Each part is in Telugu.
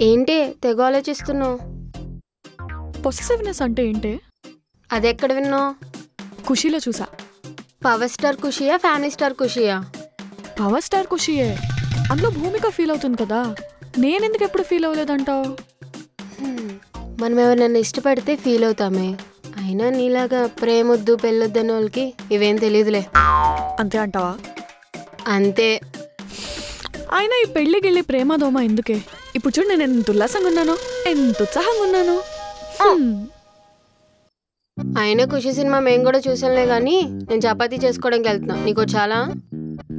ఏంటి తెగ ఆలోచిస్తున్నావు? పొసెసివ్నెస్ అంటే ఏంటి? అది ఎక్కడ విన్నావు? ఖుషీలో చూసా. పవర్ స్టార్ ఖుషియా, ఫ్యామిలీ స్టార్ ఖుషియా? పవర్ స్టార్ ఖుషియే. అందులో భూమిక ఫీల్ అవుతుంది కదా, నేనెందుకు ఎప్పుడు ఫీల్ అవ్వలేదంటావు? మనం ఎవరినైనా ఇష్టపడితే ఫీల్ అవుతామే, అయినా నీలాగా ప్రేమొద్దు పెళ్ళొద్దు అనే వాళ్ళకి ఇవేం తెలియదులే. అంతే అంటావా? అంతే. అయినా ఈ పెళ్ళికెళ్ళి ప్రేమ దోమ ఎందుకే? ఇప్పుడు చూడు, నేను ఎంత ఉల్లాసంగా ఉన్నాను, ఎంత ఉత్సాహంగా ఉన్నాను. అయినా ఖుషి సినిమా మేము కూడా చూసాంలే గానీ నేను చపాతీ చేసుకోవడానికి వెళ్తున్నా. నీకు చాలా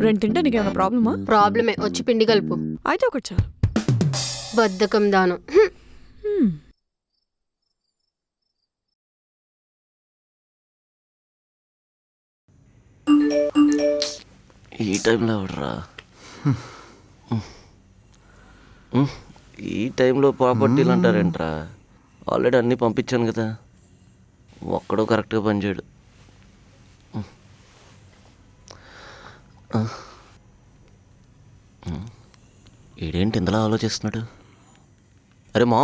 రెండు తింటే నీకేమైనా ప్రాబ్లమా? ప్రాబ్లమే, వచ్చి పిండి కలుపు. అయితే ఒకటి చాలు. బద్ధకం దానం. ఈ టైంలో ఎవడరా? ఈ టైంలో ప్రాపర్టీలు అంటారేంట్రా? ఆల్రెడీ అన్నీ పంపించాను కదా, ఒక్కడో కరెక్ట్గా పనిచేయడు. ఈడేంటి ఇంతలా ఆలోచిస్తున్నాడు? అరే మా,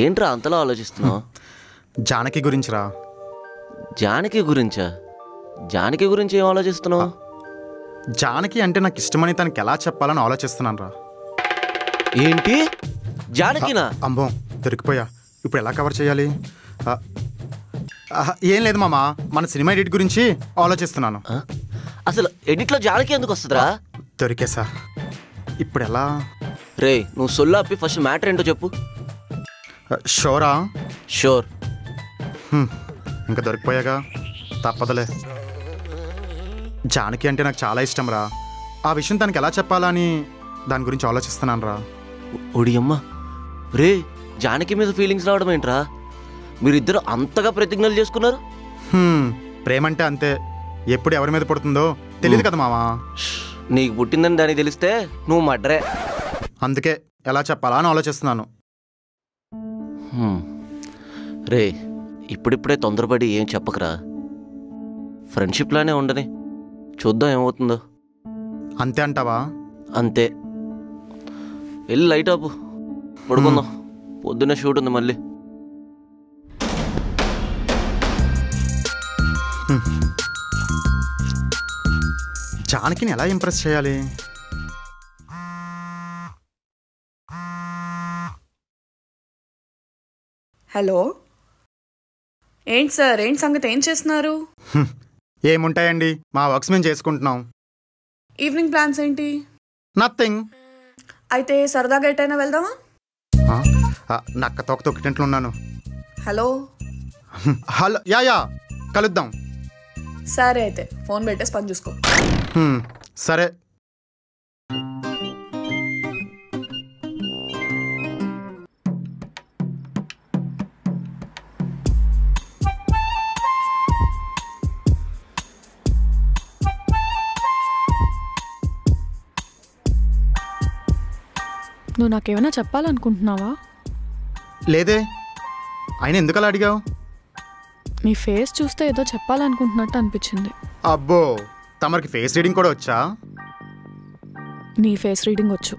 ఏంట్రా అంతలా ఆలోచిస్తున్నావు? జానకి గురించిరా. జానకి గురించా? జానకి గురించి ఏం ఆలోచిస్తున్నావు? జానకి అంటే నాకు ఇష్టమని తనకి ఎలా చెప్పాలని ఆలోచిస్తున్నాను రా. ఏంటి జానకినా? అమ్మో దొరికిపోయా, ఇప్పుడు ఎలా కవర్ చేయాలి? ఏం లేదు మామ, మన సినిమా ఎడిట్ గురించి ఆలోచిస్తున్నాను. అసలు ఎడిట్లో జానకి ఎందుకు వస్తుందిరా? దొరికేసా, ఇప్పుడు ఎలా? రే నువ్వు సొల్లాపి ఫస్ట్ మ్యాటర్ ఏంటో చెప్పు. షోరా? షూర్. ఇంకా దొరికిపోయాగా, తప్పదులే. జానకి అంటే నాకు చాలా ఇష్టం రా. ఆ విషయం తనకి ఎలా చెప్పాలా అని దాని గురించి ఆలోచిస్తున్నాను రా. ఒడియమ్మ, రే జానకి మీద ఫీలింగ్స్ రావడం ఏంట్రా? మీరిద్దరు అంతగా ప్రతిజ్ఞలు చేసుకున్నారు. ప్రేమంటే అంతే, ఎప్పుడు ఎవరి మీద పడుతుందో తెలియదు కదా మామా. నీకు పుట్టిందని దానికి తెలిస్తే నువ్వు మడ్రే. అందుకే ఎలా చెప్పాలా అని ఆలోచిస్తున్నాను. రే ఇప్పుడిప్పుడే తొందరపడి ఏం చెప్పకరా, ఫ్రెండ్షిప్లానే ఉండని, చూద్దాం ఏమవుతుందో. అంతే అంటావా? అంతే. వెళ్ళి లైట్ ఆపు, పడుకుందాం, పొద్దున్నే షూట్ ఉంది మళ్ళీ. జానకిని ఎలా ఇంప్రెస్ చేయాలి? హలో, ఏంటి సార్, ఏంటి సంగతి, ఏం చేస్తున్నారు? ఏముంటాయండి, మా వర్క్స్ మేము చేసుకుంటున్నాం. ఈవినింగ్ ప్లాన్స్ ఏంటి? నథింగ్. అయితే సరదాగా ఎటైనా వెళ్దామా? నక్క తోక తొక్కినట్లు ఉన్నాను. హలో హలో, యా కలుద్దాం. సరే అయితే ఫోన్ పెట్టేసి పని చూసుకో. సరే. నువ్వు నాకేమైనా చెప్పాలనుకుంటున్నావా? లేదే, ఆయన ఎందుకు అలా అడిగావు? నీ ఫేస్ చూస్తే ఏదో చెప్పాలనుకుంటున్నట్టు అనిపించింది. అబ్బో, తమరికి ఫేస్ రీడింగ్ కూడా వచ్చా? నీ ఫేస్ రీడింగ్ వచ్చు.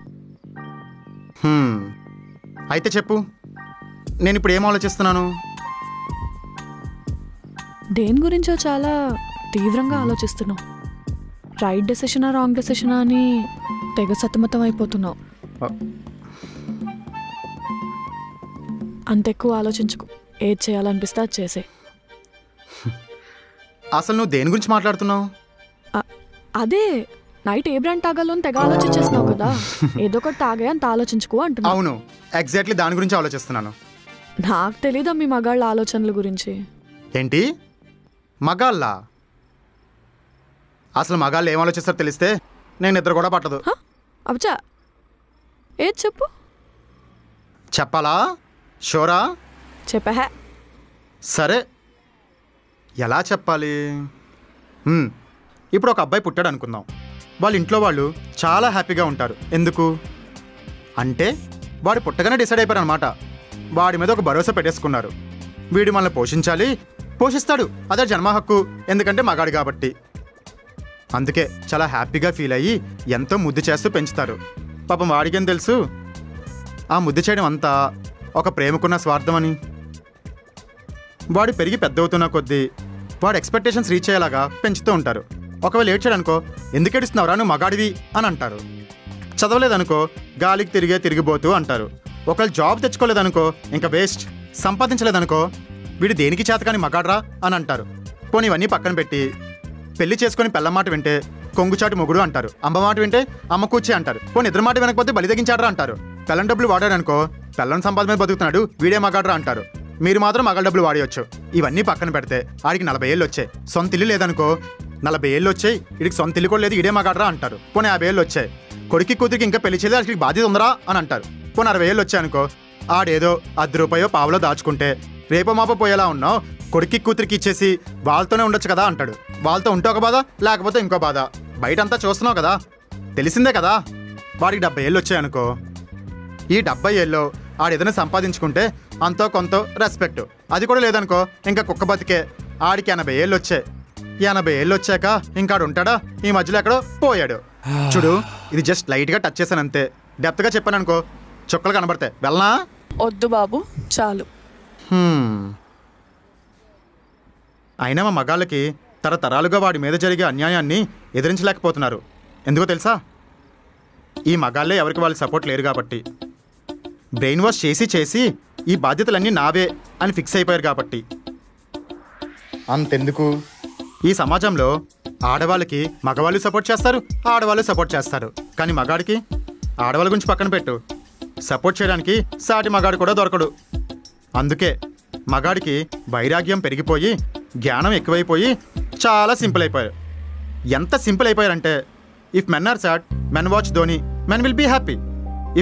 అయితే చెప్పు, నేను ఇప్పుడు ఏం ఆలోచిస్తున్నాను? దేని గురించో చాలా తీవ్రంగా ఆలోచిస్తున్నావు. రైట్ డెసిషనా రాంగ్ డెసిషనా అని తెగ సతమతం అయిపోతున్నావు. అంత ఎక్కువ ఆలోచించుకో, ఏది చేయాలనిపిస్తే అది చేసే. అసలు నువ్వు దేని గురించి మాట్లాడుతున్నావు? అదే నైట్ ఏ బ్రాండ్ తాగాలో తెగ ఆలోచించేస్తున్నావు కదా, ఏదో ఒకటి తాగే అంత ఆలోచించుకో అంటున్నా. అవును, ఎగ్జాక్ట్లీ దాని గురించి ఆలోచిస్తున్నాను. నాకు తెలీదా మీ మగాళ్ళ ఆలోచనల గురించి? ఏంటి మగాళ్ళ? అసలు మగాళ్ళు ఏం ఆలోచిస్తారో తెలిస్తే నేను నిద్ర కూడా పట్టదు. అబ్బా, ఏది చెప్పు. చెప్పాలా? షోరా? చెప్పా. సరే, ఎలా చెప్పాలి? ఇప్పుడు ఒక అబ్బాయి పుట్టాడు అనుకుందాం. వాళ్ళ ఇంట్లో వాళ్ళు చాలా హ్యాపీగా ఉంటారు. ఎందుకు అంటే వాడు పుట్టగానే డిసైడ్ అయిపోయారు అనమాట. వాడి మీద ఒక భరోసా పెట్టేసుకున్నారు, వీడు మనల్ని పోషించాలి, పోషిస్తాడు, అదే జన్మ హక్కు, ఎందుకంటే మగాడు కాబట్టి. అందుకే చాలా హ్యాపీగా ఫీల్ అయ్యి ఎంతో ముద్దు చేస్తూ పెంచుతారు. పాపం వాడికేం తెలుసు, ఆ ముద్దు చేయడం అంతా ఒక ప్రేమకున్న స్వార్థం అని. వాడు పెరిగి పెద్ద అవుతున్న కొద్దీ వాడు ఎక్స్పెక్టేషన్స్ రీచ్ అయ్యేలాగా పెంచుతూ ఉంటారు. ఒకవేళ ఏడ్చాడనుకో, ఎందుకు ఏడుస్తున్నావురా నువ్వు మగాడివి అని అంటారు. చదవలేదనుకో, గాలికి తిరిగిపోతూ అంటారు. ఒకవేళ జాబ్ తెచ్చుకోలేదనుకో, ఇంకా వేస్ట్. సంపాదించలేదనుకో, వీడు దేనికి చేతకాని మగాడ్రా అని అంటారు. పోనీ ఇవన్నీ పక్కన పెట్టి పెళ్లి చేసుకొని పెళ్ళ మాట వింటే కొంగుచాటు మొగుడు అంటారు. అమ్మ మాట వింటే అమ్మ కూర్చే అంటారు. పోనీ ఇద్దరు మాట వినకపోతే బలి తెగించాడ్రా అంటారు. పెళ్ళం డబ్బులు వాడాడనుకో, పెళ్ళం సంపాదన మీద బతుకుతున్నాడు, వీడే మగాడ్రా అంటారు. మీరు మాత్రం మగాళ్ళ డబ్బులు వాడేయచ్చు. ఇవన్నీ పక్కన పెడితే ఆడికి 40 ఏళ్ళు వచ్చాయి, సొంత ఇల్లు లేదనుకో, 40 ఏళ్ళు వచ్చాయి, వీడికి సొంత ఇల్లు కూడా లేదు, ఇడే మగాడ్రా అంటారు. పోనీ 50 ఏళ్ళు వచ్చాయి, కొడుకు కూతురికి ఇంకా పెళ్లి చేయలేదు, అసలు బాధ్యత ఉందరా అని అంటారు. పోనీ 60 ఏళ్ళు వచ్చాయనుకో, ఆడేదో 10 రూపాయో పావులో దాచుకుంటే రేపో మాపో పోయేలా ఉన్నావు, కొడుక్కి కూతురికి ఇచ్చేసి వాళ్ళతోనే ఉండొచ్చు కదా అంటాడు. వాళ్ళతో ఉంటే ఒక బాధ, లేకపోతే ఇంకో బాధ. బయటంతా చూస్తున్నావు కదా, తెలిసిందే కదా. వాడికి 70 ఏళ్ళు వచ్చాయనుకో, ఈ 70 ఏళ్ళు ఆడేదైనా సంపాదించుకుంటే అంతో కొంత రెస్పెక్ట్, అది కూడా లేదనుకో ఇంకా కుక్క బతికే. ఆడికి 80 ఏళ్ళు వచ్చాయి. 80 ఏళ్ళు వచ్చాక ఇంకాడు ఉంటాడా? ఈ మధ్యలో ఎక్కడో పోయాడు. చూడు, ఇది జస్ట్ లైట్గా టచ్ చేశాను అంతే. డెప్త్గా చెప్పాను అనుకో, చుక్కలు కనబడతాయి. వెళ్ళనా? వద్దు బాబు, చాలు. అయినా మా మగాళ్ళకి తరతరాలుగా వాడి మీద జరిగే అన్యాయాన్ని ఎదిరించలేకపోతున్నారు. ఎందుకో తెలుసా? ఈ మగాళ్ళే ఎవరికి వాళ్ళు సపోర్ట్ లేరు కాబట్టి. బ్రెయిన్ వాష్ చేసి ఈ బాధ్యతలన్నీ నావే అని ఫిక్స్ అయిపోయారు కాబట్టి. అంతెందుకు, ఈ సమాజంలో ఆడవాళ్ళకి మగవాళ్ళు సపోర్ట్ చేస్తారు, ఆడవాళ్ళు సపోర్ట్ చేస్తారు. కానీ మగాడికి ఆడవాళ్ళ గురించి పక్కన పెట్టు, సపోర్ట్ చేయడానికి సాటి మగాడు కూడా దొరకడు. అందుకే మగాడికి వైరాగ్యం పెరిగిపోయి జ్ఞానం ఎక్కువైపోయి చాలా సింపుల్ అయిపోయారు. ఎంత సింపుల్ అయిపోయారంటే, if men are sad, men watch Dhoni, men will be happy.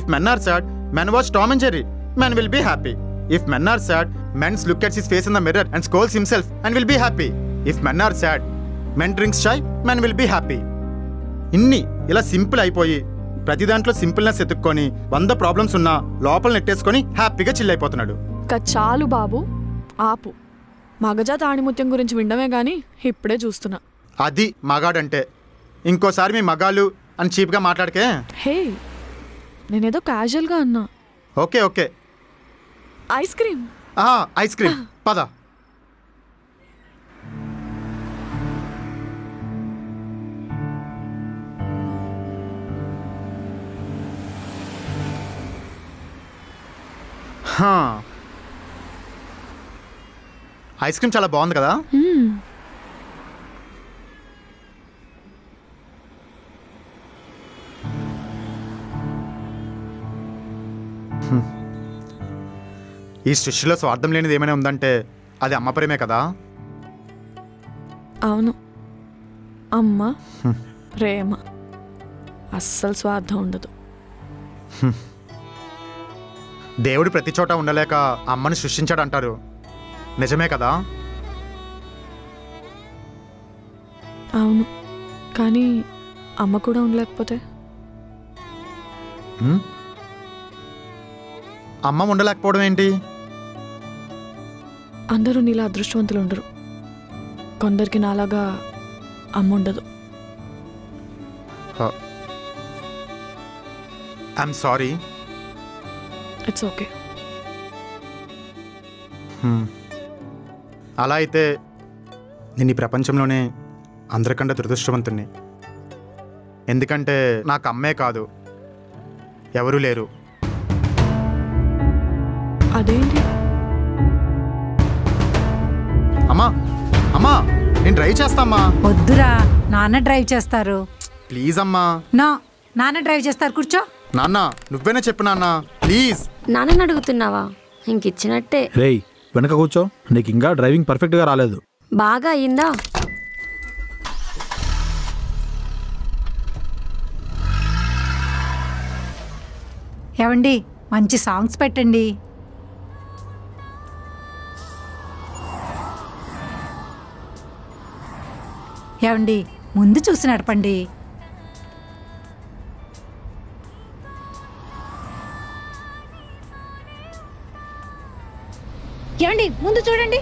If men are sad, men watch Tom and Jerry, men will be happy. If men are sad, men look at his face in the mirror and scolds himself and will be happy. If men are sad, men drinks chai, men will be happy. ఇన్ని ఇలా సింపుల్ అయిపోయి ప్రతి దాంట్లో సింపుల్నెస్ ఎత్తుక్కొని 100 ప్రాబ్లమ్స్ ఉన్నా లోపల నెట్టేసుకొని హ్యాపీగా చిల్ అయిపోతున్నాడు. చాలు బాబు, ఆపు. మగజాత ఆణిముత్యం గురించి వినడమే గానీ ఇప్పుడే చూస్తున్నా. అది మగాడంటే. ఇంకోసారి మీ మగాళ్ళు అని చీప్గా మాట్లాడకే. హే, నేనేదో క్యాజువల్గా అన్నా. Okay okay, ice cream. Ice cream పద. ఐస్ క్రీమ్ చాలా బాగుంది కదా. ఈ సృష్టిలో స్వార్థం లేనిది ఏమైనా ఉందంటే అది అమ్మ ప్రేమే కదా. అవును, అమ్మ ప్రేమ, అస్సలు స్వార్థం ఉండదు. దేవుడు ప్రతి చోట ఉండలేక అమ్మని సృష్టించాడు అంటారు, నిజమే కదా. అవును, కానీ అమ్మ కూడా ఉండలేకపోతే? అమ్మ ఉండలేకపోవడం ఏంటి? అందరూ నీలా అదృష్టవంతులు ఉండరు. కొందరికి నాలాగా అమ్మ ఉండదు. I'm sorry. It's okay. అలా అయితే నేను ఈ ప్రపంచంలోనే అందరికంటే దురదృష్టవంతుణ్ణి. ఎందుకంటే నాకు అమ్మే కాదు, ఎవరూ లేరు. అదేంటి? అమ్మా అమ్మా, నేను డ్రైవ్ చేస్తామ్మా. వద్దురా, నాన్న డ్రైవ్ చేస్తారు. ప్లీజ్ అమ్మా. నో, నాన్న డ్రైవ్ చేస్తారు, కూర్చో. నాన్న నువ్వేనా చెప్పు నాన్న, ప్లీజ్. నాన్నని అడుగుతున్నావా? ఇంకిచ్చినట్టే. రేయ్ వెనక కూర్చో, నీకు ఇంకా డ్రైవింగ్ పర్ఫెక్ట్గా రాలేదు. బాగా అయిందా? ఏవండి, మంచి సాంగ్స్ పెట్టండి. ఏవండి, ముందు చూసి నడపండి. ఏమండి, ముందు చూడండి.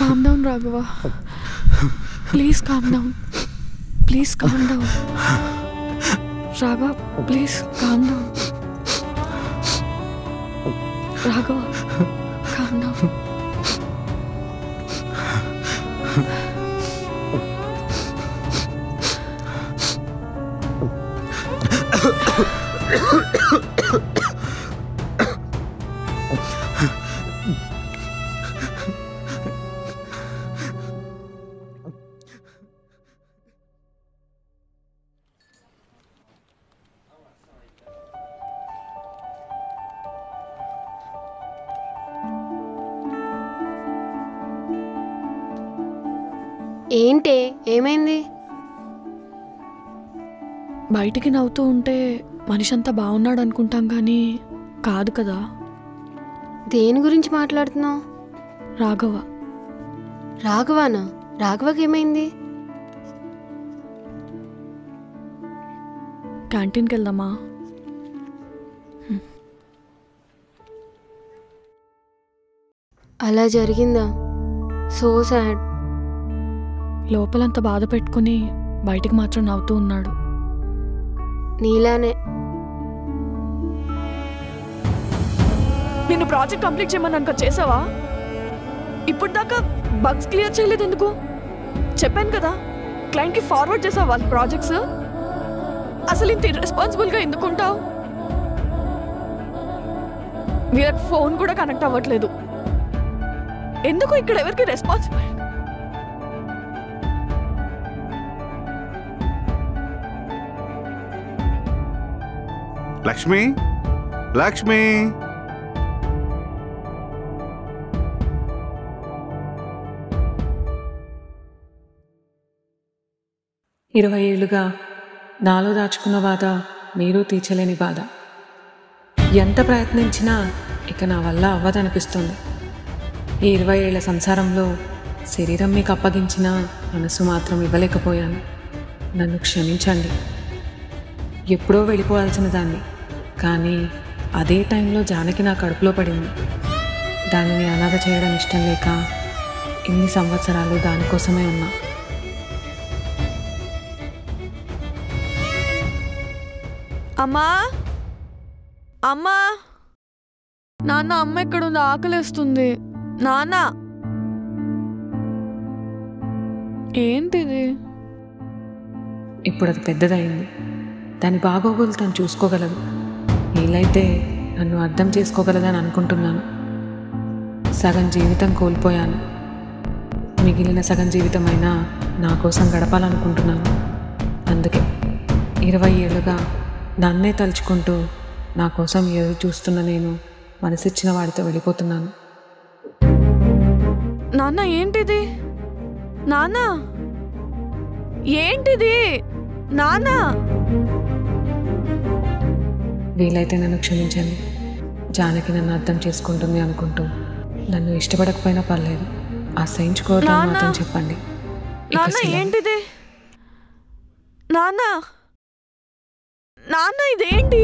Calm down Raghava, please calm down, please calm down Raghava, please calm down Raghava, calm down. ఏంటే, ఏమైంది? బయటికి నవ్వుతూ ఉంటే మనిషి అంతా బాగున్నాడు అనుకుంటాం కానీ కాదు కదా. దేని గురించి మాట్లాడుతున్నావు? రాఘవ. రాఘవానా? రాఘవకి ఏమైంది? క్యాంటీన్కి వెళ్దామా? అలా జరిగిందా? So sad. లోపలంతా బాధ పెట్టుకుని బయటికి మాత్రం నవ్వుతూ ఉన్నాడు. నీలానే. నేను ప్రాజెక్ట్ కంప్లీట్ చేయమని అనుకో, చేసావా? ఇప్పుడు దాకా బగ్స్ క్లియర్ చేయలేదు ఎందుకు? చెప్పాను కదా, క్లయింట్కి ఫార్వర్డ్ చేసావు వాళ్ళ ప్రాజెక్ట్స్. అసలు ఇంత ఇర్రెస్పాన్సిబుల్గా ఎందుకు ఉంటావు? వీళ్ళకి ఫోన్ కూడా కనెక్ట్ అవ్వట్లేదు. ఎందుకు ఇక్కడ ఎవరికి రెస్పాన్సిబుల్? లక్ష్మి, లక్ష్మి, 20 ఏళ్లుగా నాలో దాచుకున్న బాధ మీరు తీర్చలేని బాధ. ఎంత ప్రయత్నించినా ఇక నా వల్ల అవ్వదనిపిస్తుంది. ఈ 20 ఏళ్ల సంసారంలో శరీరం మీకు అప్పగించిన మనసు మాత్రం ఇవ్వలేకపోయాను. నన్ను క్షమించండి. ఎప్పుడో వెళ్ళిపోవాల్సిన దాన్ని, కానీ అదే టైంలో జానకి నా కడుపులో పడింది. దానిని అనాథ చేయడం ఇష్టం లేక ఇన్ని సంవత్సరాలు దానికోసమే ఉన్నా. అమ్మా, అమ్మా, నాన్న, అమ్మ ఎక్కడుంది? ఆకలేస్తుంది. నాన్న, ఏంటిది? ఇప్పుడు అది పెద్దదైంది. దాని బాగోగులు తను చూసుకోగలదు. వీలైతే నన్ను అర్థం చేసుకోగలదని అనుకుంటున్నాను. సగం జీవితం కోల్పోయాను. మిగిలిన సగం జీవితమైనా నా కోసం గడపాలనుకుంటున్నాను. అందుకే 20 ఏళ్ళుగా నన్నే తలుచుకుంటూ నా కోసం ఎదురు చూస్తున్న నేను మనసిచ్చిన వాడితో వెళ్ళిపోతున్నాను. నాన్న, ఏంటిది? నాన్న, ఏంటిది? నాన్న, వీలైతే నన్ను క్షమించండి. జానకి నన్ను అర్థం చేసుకుంటుంది అనుకుంటూ నన్ను ఇష్టపడకపోయినా పర్లేదు, అసహించుకోవడం మాత్రం చెప్పండి. నాన్న, ఏంటిది? నాన్న, నాన్న, ఇదేంటి?